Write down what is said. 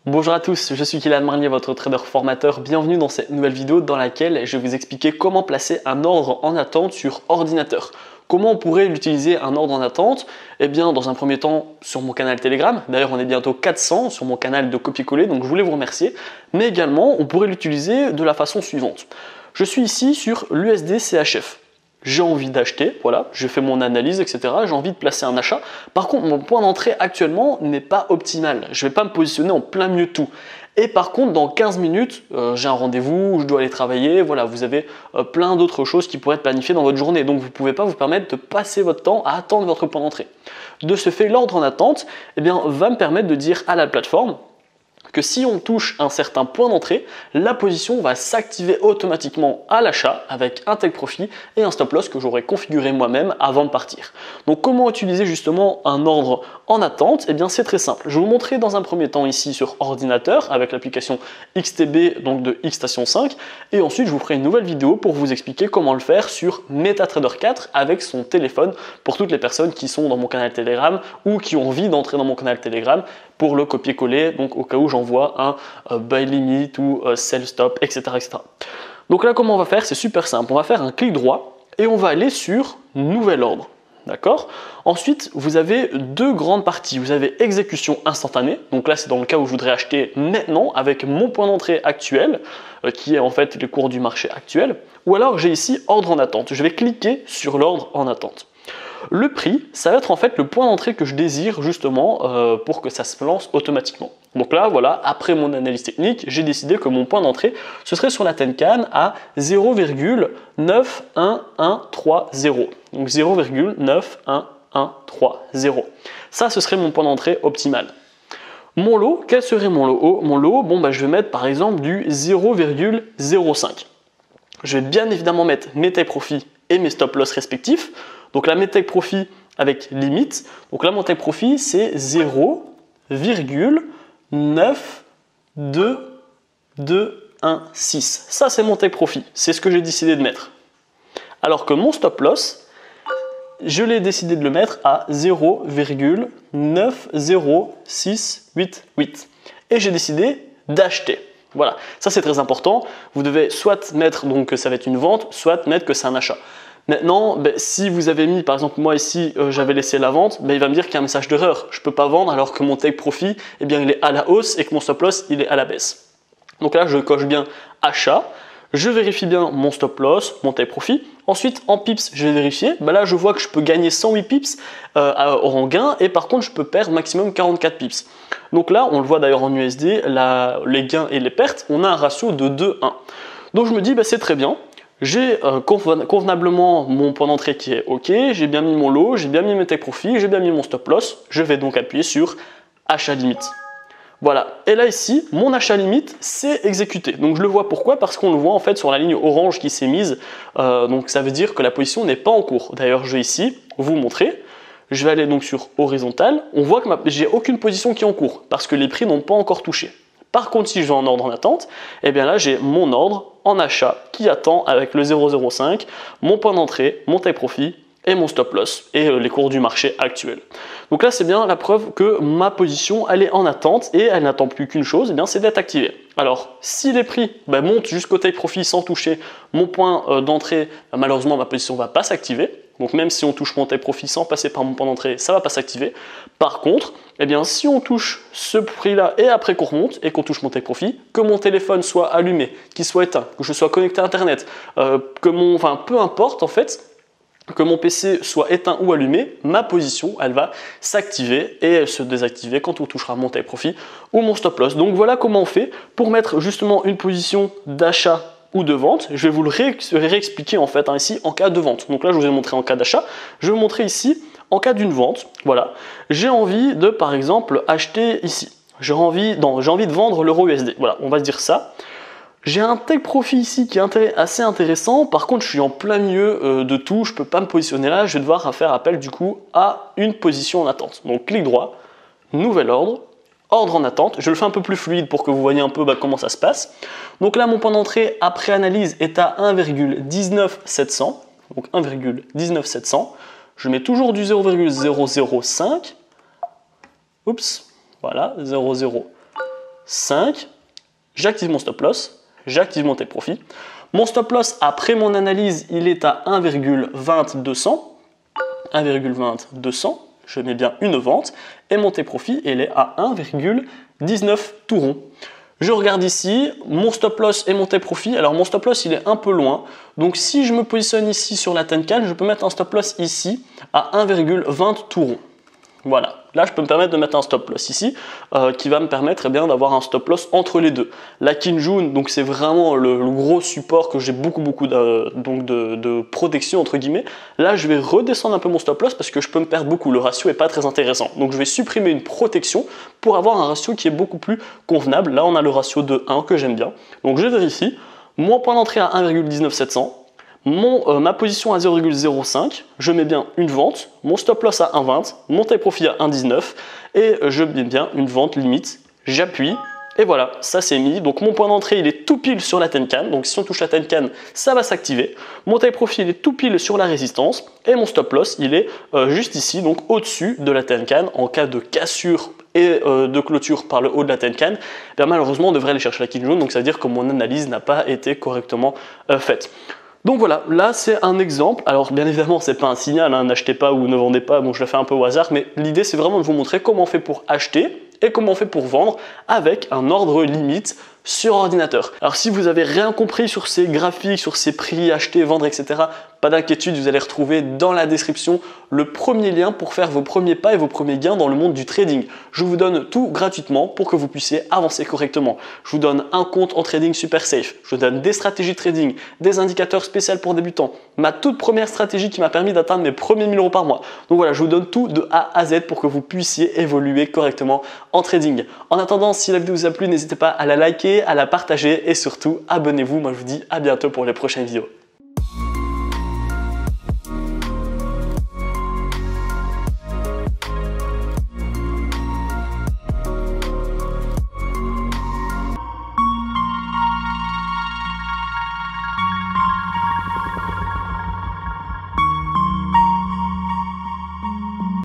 Bonjour à tous, je suis Kylian Marnier, votre trader formateur. Bienvenue dans cette nouvelle vidéo dans laquelle je vais vous expliquer comment placer un ordre en attente sur ordinateur. Comment on pourrait l'utiliser un ordre en attente? Eh bien, dans un premier temps, sur mon canal Telegram. D'ailleurs, on est bientôt 400 sur mon canal de copier-coller, donc je voulais vous remercier. Mais également, on pourrait l'utiliser de la façon suivante. Je suis ici sur l'USD CHF. J'ai envie d'acheter, voilà, j'ai fait mon analyse, etc. J'ai envie de placer un achat. Par contre, mon point d'entrée actuellement n'est pas optimal. Je ne vais pas me positionner en plein milieu de tout. Et par contre, dans 15 minutes, j'ai un rendez-vous, je dois aller travailler. Voilà, vous avez plein d'autres choses qui pourraient être planifiées dans votre journée. Donc, vous ne pouvez pas vous permettre de passer votre temps à attendre votre point d'entrée. De ce fait, l'ordre en attente va me permettre de dire à la plateforme que si on touche un certain point d'entrée, la position va s'activer automatiquement à l'achat avec un take profit et un stop loss que j'aurais configuré moi-même avant de partir. Donc comment utiliser justement un ordre en attente? Eh bien c'est très simple. Je vais vous montrer dans un premier temps ici sur ordinateur avec l'application XTB donc de Xstation 5 et ensuite je vous ferai une nouvelle vidéo pour vous expliquer comment le faire sur MetaTrader 4 avec son téléphone pour toutes les personnes qui sont dans mon canal Telegram ou qui ont envie d'entrer dans mon canal Telegram pour le copier-coller, donc au cas où j'envoie un buy limit ou sell stop, etc., etc. Donc là, comment on va faire? C'est super simple. On va faire un clic droit et on va aller sur Nouvel ordre. D'accord? Ensuite, vous avez deux grandes parties. Vous avez exécution instantanée. Donc là, c'est dans le cas où je voudrais acheter maintenant avec mon point d'entrée actuel, qui est en fait les cours du marché actuel. Ou alors, j'ai ici ordre en attente. Je vais cliquer sur l'ordre en attente. Le prix, ça va être en fait le point d'entrée que je désire justement pour que ça se lance automatiquement. Donc là, voilà, après mon analyse technique, j'ai décidé que mon point d'entrée, ce serait sur la Tenkan à 0,91130. Donc 0,91130. Ça, ce serait mon point d'entrée optimal. Mon lot, quel serait mon lot? Mon lot, je vais mettre par exemple du 0,05. Je vais bien évidemment mettre mes take profit et mes stop loss respectifs. Donc là, mes take profit avec limite. Donc là, mon take profit, c'est 0,92216. Ça, c'est mon take profit. C'est ce que j'ai décidé de mettre. Alors que mon stop loss, je l'ai décidé de le mettre à 0,90688. Et j'ai décidé d'acheter. Voilà, ça c'est très important. Vous devez soit mettre donc que ça va être une vente, soit mettre que c'est un achat. Maintenant, si vous avez mis, par exemple moi ici, j'avais laissé la vente, il va me dire qu'il y a un message d'erreur. Je ne peux pas vendre alors que mon take profit, il est à la hausse et que mon stop loss, il est à la baisse. Donc là, je coche bien achat. Je vérifie bien mon stop loss, mon take profit. Ensuite, en pips, je vais vérifier. Là, je vois que je peux gagner 108 pips en gain et par contre, je peux perdre maximum 44 pips. Donc là, on le voit d'ailleurs en USD, les gains et les pertes, on a un ratio de 2-1. Donc je me dis, c'est très bien. J'ai convenablement mon point d'entrée qui est OK, j'ai bien mis mon lot, j'ai bien mis mes take profit, j'ai bien mis mon stop loss. Je vais donc appuyer sur achat limite. Voilà, et là ici, mon achat limite, c'est exécuté. Donc je le vois pourquoi? Parce qu'on le voit en fait sur la ligne orange qui s'est mise. Donc ça veut dire que la position n'est pas en cours. D'ailleurs, je vais ici vous montrer. Je vais aller donc sur horizontal. On voit que j'ai aucune position qui est en cours parce que les prix n'ont pas encore touché. Par contre, si je vais en ordre en attente, là j'ai mon ordre en achat qui attend avec le 0,05, mon point d'entrée, mon take profit et mon stop loss et les cours du marché actuel. Donc là, c'est bien la preuve que ma position, elle est en attente et elle n'attend plus qu'une chose, c'est d'être activée. Alors, si les prix montent jusqu'au take profit sans toucher mon point d'entrée, malheureusement, ma position ne va pas s'activer. Donc même si on touche mon take profit sans passer par mon point d'entrée, ça ne va pas s'activer. Par contre, si on touche ce prix-là et après qu'on remonte et qu'on touche mon take profit, que mon téléphone soit allumé, qu'il soit éteint, que je sois connecté à Internet, peu importe en fait, que mon PC soit éteint ou allumé, ma position, elle va s'activer et se désactiver quand on touchera mon take profit ou mon stop loss. Donc voilà comment on fait pour mettre justement une position d'achat ou de vente. Je vais vous le réexpliquer en fait ici en cas de vente. Donc là, je vous ai montré en cas d'achat. Je vais vous montrer ici en cas d'une vente. Voilà, j'ai envie de par exemple acheter ici. J'ai envie de vendre l'euro USD. Voilà, on va se dire ça. J'ai un take profit ici qui est assez intéressant. Par contre, je suis en plein milieu de tout. Je ne peux pas me positionner là. Je vais devoir faire appel du coup à une position en attente. Donc clic droit, nouvel ordre. Ordre en attente, je le fais un peu plus fluide pour que vous voyez un peu comment ça se passe. Donc là, mon point d'entrée après analyse est à 1,19700. Donc 1,19700. Je mets toujours du 0,005. Oups, voilà, 0,005. 5, j'active mon stop loss, j'active mon take profit. Mon stop loss, après mon analyse, il est à 1,200. 1,200, je mets bien une vente. Et mon take profit, il est à 1,19 tout rond. Je regarde ici, mon stop loss et mon take profit. Alors mon stop loss, il est un peu loin. Donc si je me positionne ici sur la Tenkan, je peux mettre un stop loss ici à 1,20 tout rond. Voilà, là je peux me permettre de mettre un stop loss ici qui va me permettre d'avoir un stop loss entre les deux. La Kinjun, donc c'est vraiment le gros support que j'ai beaucoup de protection entre guillemets. Là je vais redescendre un peu mon stop loss parce que je peux me perdre beaucoup, le ratio est pas très intéressant. Donc je vais supprimer une protection pour avoir un ratio qui est beaucoup plus convenable. Là on a le ratio de 1 que j'aime bien. Donc je vérifie, mon point d'entrée à 1,19700. Ma position à 0,05, je mets bien une vente, mon stop loss à 1,20, mon take profit à 1,19 et je mets bien une vente limite, j'appuie et voilà, ça c'est mis. Donc mon point d'entrée il est tout pile sur la Tenkan, donc si on touche la Tenkan ça va s'activer. Mon take profit il est tout pile sur la résistance et mon stop loss il est juste ici, donc au-dessus de la Tenkan en cas de cassure et de clôture par le haut de la Tenkan. Malheureusement on devrait aller chercher la Kinjun, donc ça veut dire que mon analyse n'a pas été correctement faite. Donc voilà, là c'est un exemple. Alors bien évidemment c'est pas un signal, hein, n'achetez pas ou ne vendez pas, bon je le fais un peu au hasard, mais l'idée c'est vraiment de vous montrer comment on fait pour acheter et comment on fait pour vendre avec un ordre limite sur ordinateur. Alors si vous avez rien compris sur ces graphiques, sur ces prix, acheter, vendre, etc., pas d'inquiétude, vous allez retrouver dans la description le premier lien pour faire vos premiers pas et vos premiers gains dans le monde du trading. Je vous donne tout gratuitement pour que vous puissiez avancer correctement. Je vous donne un compte en trading super safe, je vous donne des stratégies de trading, des indicateurs spéciaux pour débutants, ma toute première stratégie qui m'a permis d'atteindre mes premiers 1000 € par mois. Donc voilà, je vous donne tout de A à Z pour que vous puissiez évoluer correctement en trading. En attendant, si la vidéo vous a plu, n'hésitez pas à la liker, à la partager et surtout abonnez-vous. Moi je vous dis à bientôt pour les prochaines vidéos.